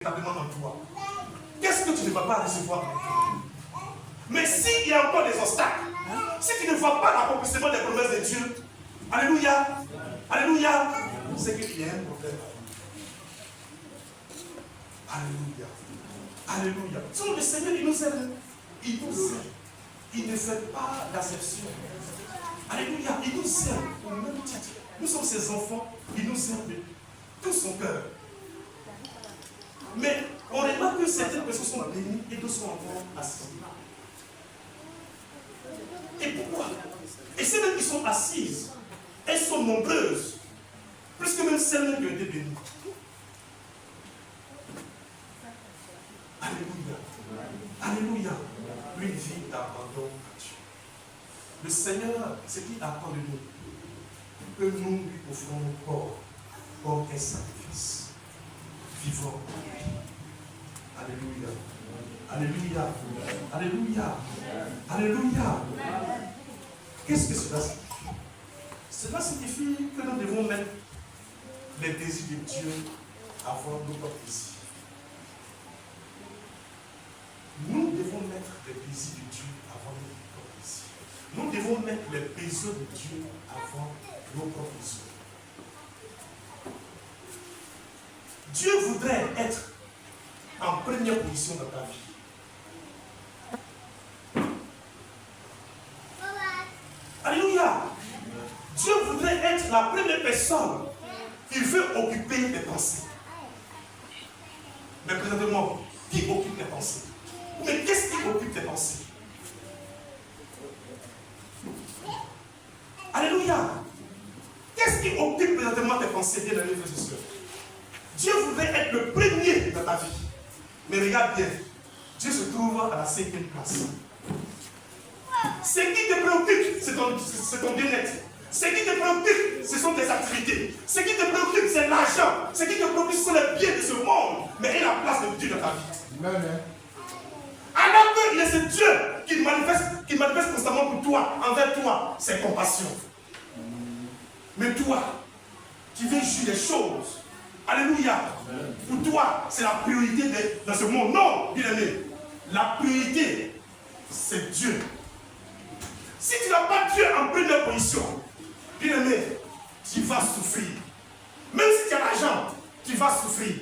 véritablement en toi. Qu'est-ce que tu ne vas pas recevoir en toi? Mais s'il y a encore des obstacles, si tu ne vois pas l'accomplissement des promesses de Dieu, alléluia, alléluia, c'est qu'il y a un problème. Alléluia, alléluia. Sur le Seigneur, il nous aime. Il nous aime. Il ne fait pas d'acception. Alléluia, il nous aime au même titre. Nous sommes ses enfants, il nous aime de tout son cœur. Mais on remarque que certaines personnes sont bénies et d'autres sont encore assises. Et pourquoi? Et celles qui sont assises, elles sont nombreuses, plus que même celles qui ont été bénies. Alléluia. Alléluia. Une vie d'abandon à Dieu. Le Seigneur, ce qu'il attend de nous, que nous lui offrons nos corps comme un sacrifice vivant pour lui. Alléluia. Alléluia. Alléluia. Alléluia. Qu'est-ce que cela signifie? Cela signifie que nous devons mettre les désirs de Dieu avant nos propres désirs. Nous devons mettre les désirs de Dieu avant nos propres désirs. Nous devons mettre les besoins de Dieu avant nos propres besoins. Dieu voudrait être en première position dans ta vie. Alléluia. Dieu voudrait être la première personne. Il veut occuper tes pensées. Mais présentement, qui occupe tes pensées? Mais qu'est-ce qui occupe tes pensées? Alléluia. Qu'est-ce qui occupe présentement tes pensées, bien aimés frères et sœurs? Dieu voudrait être le premier dans ta vie. Mais regarde bien, Dieu se trouve à la 5e place. Ce qui te préoccupe, c'est ton bien-être. Ce qui te préoccupe, ce sont tes activités. Ce qui te préoccupe, c'est l'argent. Ce qui te préoccupe, ce sont les biens de ce monde. Mais il y a la place de Dieu dans ta vie. Amen. Alors qu'il est ce Dieu qui manifeste constamment pour toi, envers toi, ses compassions. Mais toi, tu veux juger les choses. Alléluia. Pour toi, c'est la priorité dans ce monde. Non, bien aimé. La priorité, c'est Dieu. Si tu n'as pas Dieu en première position, bien aimé, tu vas souffrir. Même si tu as l'argent, tu vas souffrir.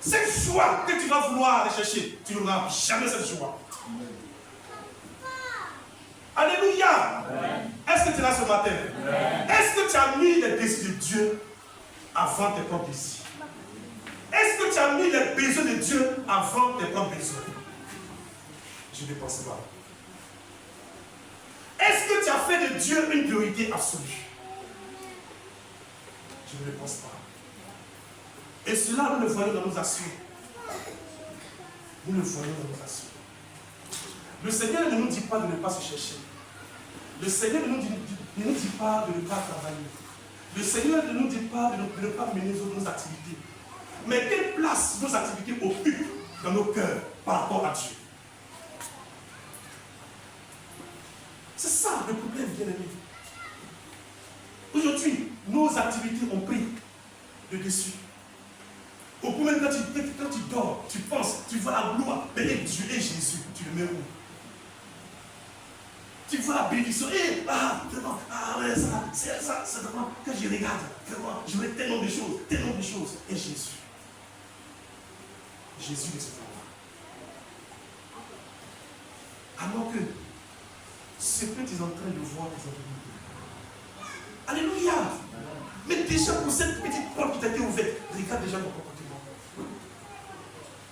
Cette joie que tu vas vouloir rechercher, tu n'auras jamais cette joie. Alléluia. Est-ce que tu es là ce matin? Est-ce que tu as mis les désirs de Dieu avant tes propres désirs? Est-ce que tu as mis les besoins de Dieu avant tes propres besoins? Je ne pense pas. Est-ce que tu as fait de Dieu une priorité absolue? Je ne le pense pas. Et cela, nous le voyons dans nos actions. Nous le voyons dans nos actions. Le Seigneur ne nous dit pas de ne pas se chercher. Le Seigneur ne nous dit pas de ne pas travailler. Le Seigneur ne nous dit pas de ne pas mener nos activités. Mais quelle place nos activités occupent dans nos cœurs par rapport à Dieu? C'est ça le problème, bien-aimé. Aujourd'hui, nos activités ont pris le dessus. Au point même quand tu dors, tu penses, tu vois la gloire, mais Dieu et Jésus, tu le mets où? Tu vois la bénédiction, et vraiment, ouais, ça, c'est vraiment, quand je regarde, vraiment, je vois tellement de choses, et Jésus. Jésus de ce moment. Alors que ce que tu es en train de voir présentement. Alléluia. Mais déjà pour cette petite porte qui t'a été ouverte, regarde déjà ton comportement.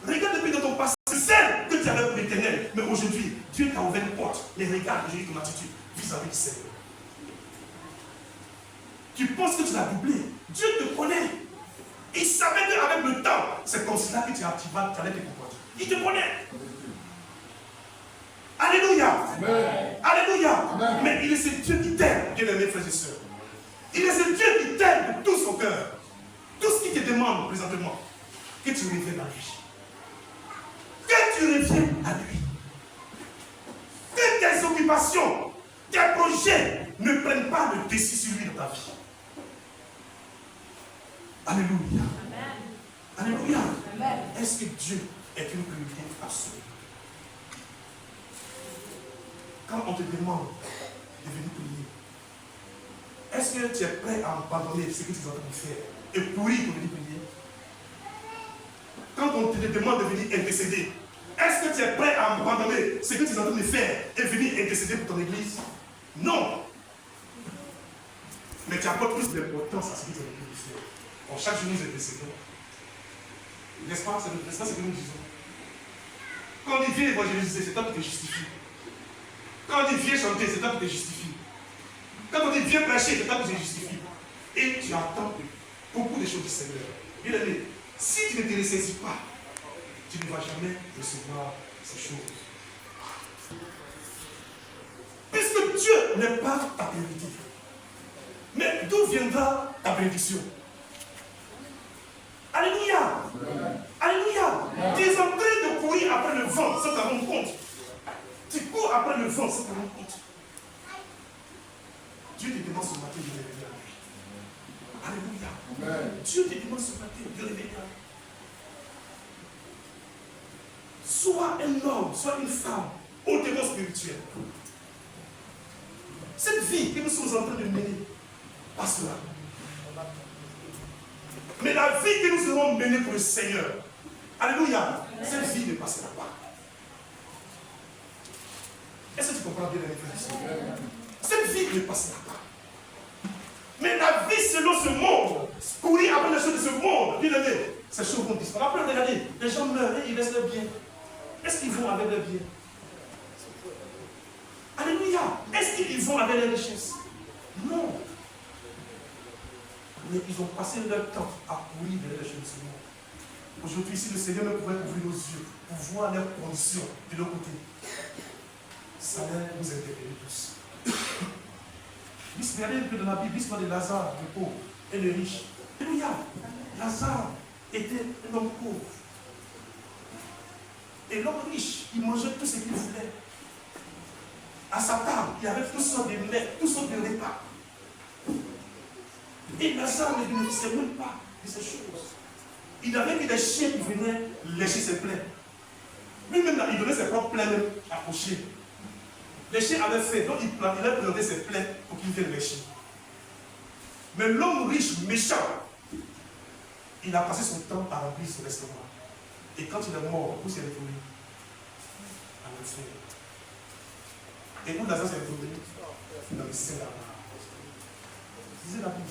Regarde depuis dans ton passé, c'est celle que tu avais pour l'éternel. Mais aujourd'hui, Dieu t'a ouvert une porte. Mais regarde aujourd'hui ton attitude vis-à-vis du Seigneur. Tu penses que tu l'as doublé. Dieu te connaît. Il savait qu'avec le temps, c'est comme cela que tu allais te comporter. Il te connaît. Alléluia. Amen. Alléluia. Amen. Mais il est ce Dieu qui t'aime, bien-aimés frères et sœurs. Il est ce Dieu qui t'aime de tout son cœur. Tout ce qu'il te demande présentement, que tu reviennes à lui. Que tu reviennes à lui. Que tes occupations, tes projets ne prennent pas le dessus sur lui dans ta vie. Alléluia. Amen. Alléluia. Alléluia. Est-ce que Dieu est une priorité absolue? Quand on te demande de venir prier, est-ce que tu es prêt à abandonner ce que tu es en train de faire et courir pour venir prier? Quand on te demande de venir intercéder, est-ce que tu es prêt à abandonner ce que tu es en train de faire et venir intercéder pour ton église? Non. Mais tu apportes plus d'importance à ce que tu es en train de faire. En chaque jour, nous intercédons. N'est-ce pas? C'est ce que nous disons. Quand on dit viens évangéliser, c'est toi qui te justifie. Quand on dit viens chanter, c'est toi qui te justifie. Quand on dit viens prêcher, c'est toi qui te justifie. Et tu attends beaucoup de choses du Seigneur. Bien aimé, si tu ne te ressaisis pas, tu ne vas jamais recevoir ces choses. Puisque Dieu n'est pas ta priorité. Mais d'où viendra ta bénédiction? Alléluia. Alléluia. Tu es en train de courir après le vent sans t'en rendre compte. Tu cours après le vent sans t'en rendre compte. Dieu te demande ce matin de réveiller à lui. Alléluia. Dieu te demande ce matin de réveiller à lui. Sois un homme, sois une femme hautement spirituelle. Cette vie que nous sommes en train de mener passera. Mais la vie que nous serons menée pour le Seigneur, alléluia, cette vie ne passera pas. Est-ce que tu comprends bien les frères? Cette vie ne passera pas. Mais la vie selon ce monde, courir après les choses de ce monde, bien aimé, ces choses vont disparaître. Après, regardez, les gens meurent et ils laissent leur bien. Est-ce qu'ils vont avec leur bien? Alléluia. Est-ce qu'ils vont avec les richesses? Non. Mais ils ont passé leur temps à courir derrière les choses de ce monde. Aujourd'hui, si le Seigneur me pouvait ouvrir nos yeux pour voir leurs conditions de l'autre côté, ça allait nous interpeller tous. Regardez un peu dans la Bible, l'histoire de Lazare, le pauvre, et le riche. Alléluia. Lazare était un homme pauvre. Et l'homme riche, il mangeait tout ce qu'il voulait. À sa table, il y avait toutes sortes de mets, toutes sortes de repas. Et Lazare ne bénéficiait même pas de ces choses. Il avait mis des chiens qui venaient lécher ses plaies. Lui-même, il donnait ses propres plaies même aux chiens. Les chiens avaient fait, donc il avait planté ses plaies pour qu'ils viennent lécher. Mais l'homme riche, méchant, il a passé son temps à remplir son estomac. Et quand il est mort, où s'est retrouvé? À l'enfer. Et où Lazare s'est retrouvé? Dans le ciel là-bas. Lisez la Bible.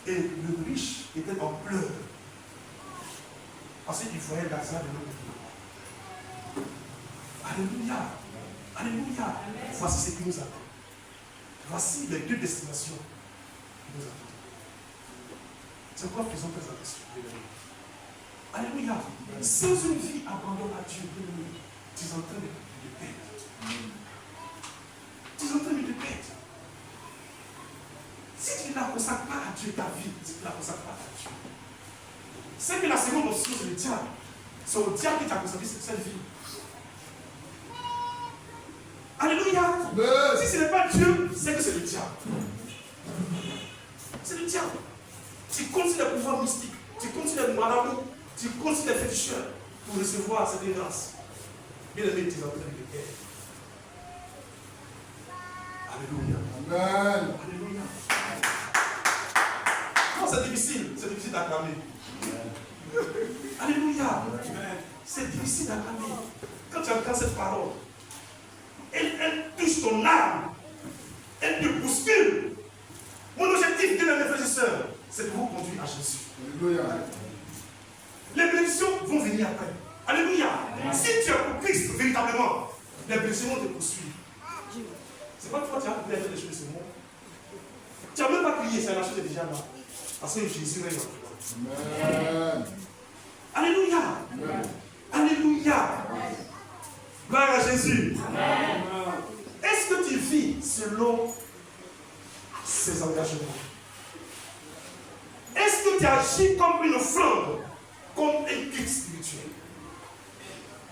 Et le riche était en pleurs. Parce qu'il voyait Lazare de l'autre côté. Alléluia. Alléluia. Voici ce qui nous attend. Voici les deux destinations qui nous attendent. C'est quoi faisons très attention. Alléluia. Sans une vie abandonnée à Dieu, tu es en train de perdre. Tu es en train de te perdre. Si tu ne la consacres pas à Dieu, ta vie, tu ne la consacres pas à Dieu. C'est que la seconde option, c'est le diable. C'est au diable qui t'a consacré cette vie. Alléluia. Si ce n'est pas Dieu, c'est que c'est le diable. C'est le diable. Tu comptes sur les pouvoirs mystiques, tu comptes sur les marabouts, tu comptes sur les féticheurs pour recevoir cette grâce. Bien aimé, tu es en train de perdre. Alléluia. Amen. Alléluia. Non, c'est difficile d'acclamer. Alléluia. C'est difficile d'acclamer. Quand tu entends cette parole, elle touche ton âme. Elle te bouscule. Mon objectif, bien aimé frères et sœurs, c'est de vous conduire à Jésus. Alléluia. Les bénédictions vont venir après. Alléluia. Si tu es pour Christ véritablement, les bénédictions vont te poursuivre. C'est pas toi qui as appris à faire des choses de ce monde. Tu n'as même pas crié, c'est la chose est déjà là. Parce que Jésus règne en toi. Alléluia. Amen. Alléluia. Amen. Gloire à Jésus. Amen. Est-ce que tu vis selon ses engagements? Est-ce que tu agis comme une flamme, comme un guide spirituel?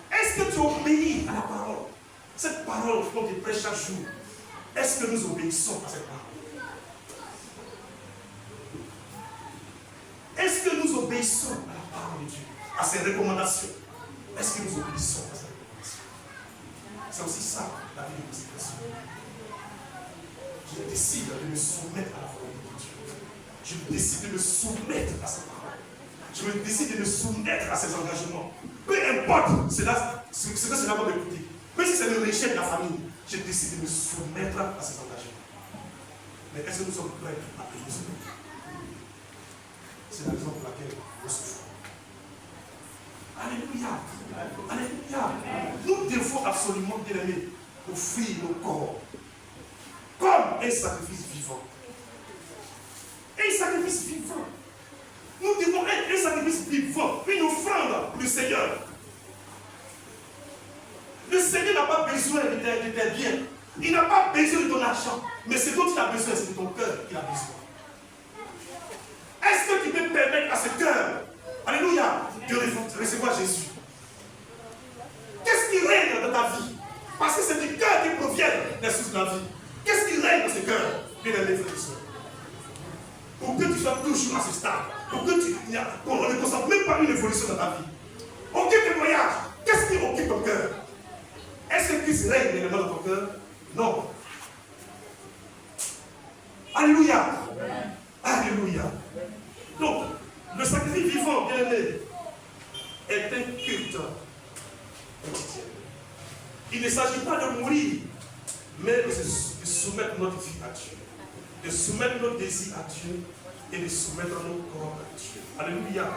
Est-ce que tu obéis à la parole? Cette parole qu'on te prêche chaque jour, est-ce que nous obéissons à cette parole? Est-ce que nous obéissons à la parole de Dieu, à ses recommandations? Est-ce que nous obéissons à ses recommandations? C'est aussi ça, la vie de consécration. Je décide de me soumettre à la volonté de Dieu. Je décide de me soumettre à sa parole. Je décide de me soumettre à ses engagements. Peu importe ce que cela va me coûter. Même si c'est le rejet de la famille, je décide de me soumettre à ses engagements. Mais est-ce que nous sommes prêts à payer ce prix? C'est la raison pour laquelle nous souffrons. Alléluia. Alléluia. Nous devons absolument, bien aimés, offrir nos corps comme un sacrifice vivant. Un sacrifice vivant. Nous devons être un sacrifice vivant, une offrande pour le Seigneur. Le Seigneur n'a pas besoin de tes biens. Il n'a pas besoin de ton argent. Mais ce dont il a besoin, c'est de ton cœur qu'il a besoin. Est-ce que tu peux permettre à ce cœur, alléluia, de recevoir Jésus? Qu'est-ce qui règne dans ta vie? Parce que c'est du cœur qui provient des sources de la vie. Qu'est-ce qui règne dans ce cœur? Bien aimé, frères et sœurs. Pour que tu sois toujours à ce stade, pour que qu'on ne constate même pas une évolution dans ta vie. Aucun témoignage. Qu'est-ce qui occupe ton cœur? Est-ce que Christ règne réellement dans ton cœur? Non. Alléluia. Alléluia. Donc, le sacrifice vivant, bien aimé, est un culte quotidien. Il ne s'agit pas de mourir, mais de soumettre notre vie à Dieu. De soumettre nos désirs à Dieu et de soumettre nos corps à Dieu. Alléluia.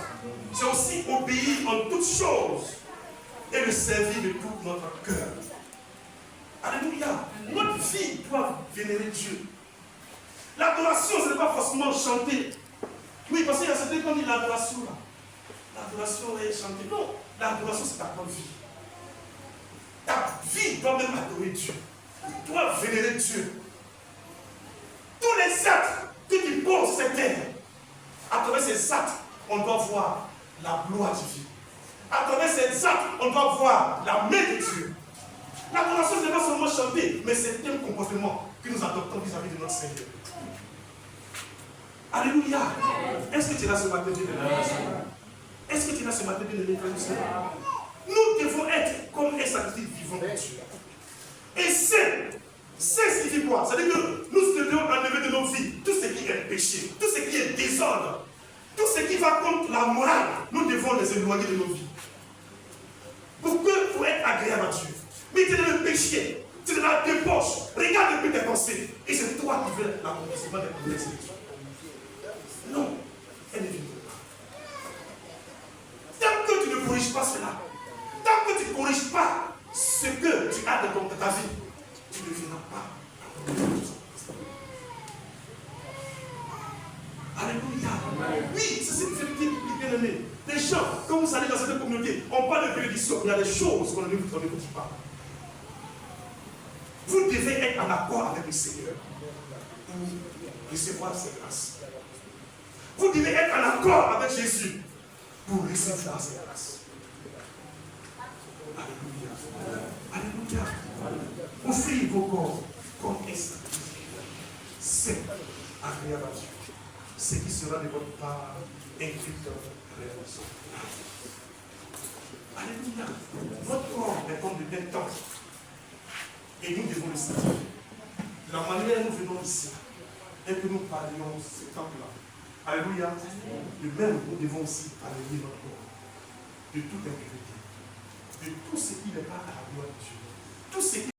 C'est aussi obéir en toutes choses et le servir de tout notre cœur. Alléluia. Notre vie doit vénérer Dieu. L'adoration, ce n'est pas forcément chanter. Oui, parce qu'il y a certains qui ont dit l'adoration là. L'adoration est chanter. Non, l'adoration c'est ta propre vie. Ta vie doit même adorer Dieu. Tu dois vénérer Dieu. Tous les actes que tu poses sur cette terre, à travers ces actes, on doit voir la gloire divine. À travers ces actes, on doit voir la main de Dieu. L'adoration, ce n'est pas seulement chanter, mais c'est un comportement que nous adoptons vis-à-vis de notre Seigneur. Alléluia. Est-ce que tu es là ce matin, bien aimé? Est-ce que tu es là ce matin, bien aimé? Nous devons être comme un sacrifice vivant de Dieu. Et c'est signifie quoi? C'est-à-dire que nous devons enlever de nos vies tout ce qui est péché, tout ce qui est désordre, tout ce qui va contre la morale. Nous devons les éloigner de nos vies. Pour être agréable à Dieu. Mais tu es dans le péché, tu es dans la débauche. Regarde un peu tes pensées. Et c'est toi qui veux l'accomplissement des promesses de Dieu. Non, elle ne vit pas. Tant que tu ne corriges pas cela, tant que tu ne corriges pas ce que tu as dans ta vie, tu ne vivras pas. Alléluia. Oui, c'est ce qui est bien aimé. Les gens, quand vous allez dans cette communauté, on parle de bénédiction, il y a des choses qu'on n'écoute pas. Vous devez être en accord avec le Seigneur pour recevoir ses grâces. Vous devez être en accord avec Jésus pour recevoir ses grâces. Alléluia. Alléluia. Offrez vos corps comme un sacrifice. C'est agréable à Dieu. Ce qui sera de votre part un culte réalisé. Alléluia. Votre corps est comme de temps. Et nous devons le savoir. De la manière dont nous venons ici, et que nous parlions ce temple-là. Alléluia. De même, nous devons aussi parler notre corps. De toute impureté. De tout ce qui n'est pas à la gloire de Dieu. Tout ce qui